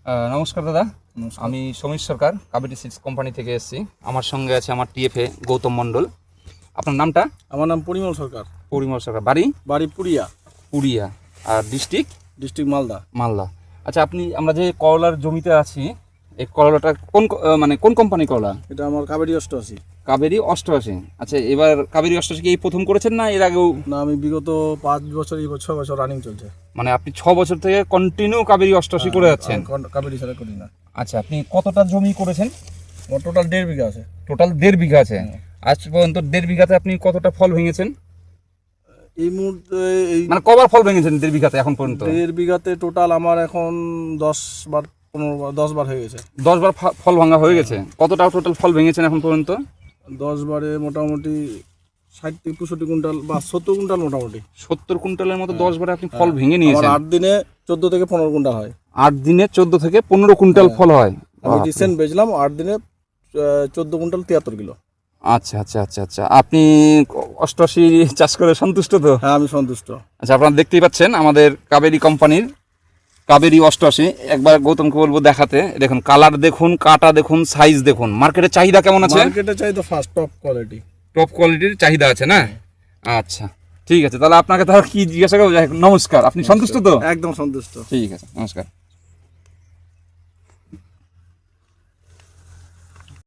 নমস্কার দাদা, নমস্কার। আমি সমীর সরকার কাবেরী সিডস কোম্পানি থেকে এসেছি। আমার সঙ্গে আছে আমার টিএফএ গৌতম মণ্ডল। আপনার নামটা? আমার নাম পরিমল সরকার, পরিমল সরকার। বাড়ি? বাড়ি পুরিয়া, পুরিয়া। আর ডিস্ট্রিক্ট? ডিস্ট্রিক্ট মালদা। মালদা। আচ্ছা, আমরা যে করলার জমিতে আছি, এই করলাটা কোন কোম্পানি করলা? এটা আমার কাবেরী 88। কাবেরী 88। আচ্ছা, এবার কাবেরী 88 কি এই প্রথম করেছেন না এর আগেও? না, আমি বিগত 5 বছর, এই 6 বছর রানিং চলছে। মানে আপনি 6 বছর থেকে কন্টিনিউ কাবেরী 88 করে যাচ্ছেন? কাবেরী ছাড়া করি না। আচ্ছা, আপনি কতটা জমি করেছেন? আমার টোটাল 1.5 বিঘা আছে। টোটাল 1.5 বিঘা আছে। আজ পর্যন্ত 1.5 বিঘাতে আপনি কতটা ফল ভেঙেছেন? এই মুহূর্তে এই মানে কবার ফল ভেঙেছেন 1.5 বিঘাতে এখন পর্যন্ত? 1.5 বিঘাতে টোটাল আমার এখন 10 বার 10 বার হয়ে গেছে। 10 বার ফল ভাঙা হয়ে গেছে। কতটা টোটাল ফল ভেঙেছেন এখন পর্যন্ত? 10 বারে মোটামুটি 60 থেকে 65 কুইন্টাল বা 70 কুইন্টাল মোটামুটি। 70 কুইন্টালের মতো 10 বারে আপনি ফল ভেঙে নিয়েছেন। 8 দিনে 14 থেকে 15 কুইন্টাল হয়। 8 দিনে 14 থেকে 15 কুইন্টাল ফল হয়। আমি রিসেন্ট বেচলাম 8 দিনে 14 কুইন্টাল 73 কিলো। আচ্ছা আচ্ছা আচ্ছা আচ্ছা, আপনি 88 চাষ করে সন্তুষ্ট তো? হ্যাঁ, আমি সন্তুষ্ট। আচ্ছা, আপনারা দেখতেই পাচ্ছেন আমাদের কাবেরী কোম্পানির কাবেরী 88। একবার গৌতমকে বলবো দেখাতে। দেখুন, কালার দেখুন, কাটা দেখুন, সাইজ দেখুন। মার্কেটের চাহিদা কেমন আছে? মার্কেটে চাই তো ফার্স্ট টপ কোয়ালিটি। টপ কোয়ালিটির চাহিদা আছে না? আচ্ছা, ঠিক আছে। তাহলে আপনাকে তাহলে কি জিজ্ঞাসা করবো? নমস্কার, আপনি সন্তুষ্ট তো? একদম সন্তুষ্ট। ঠিক আছে, নমস্কার।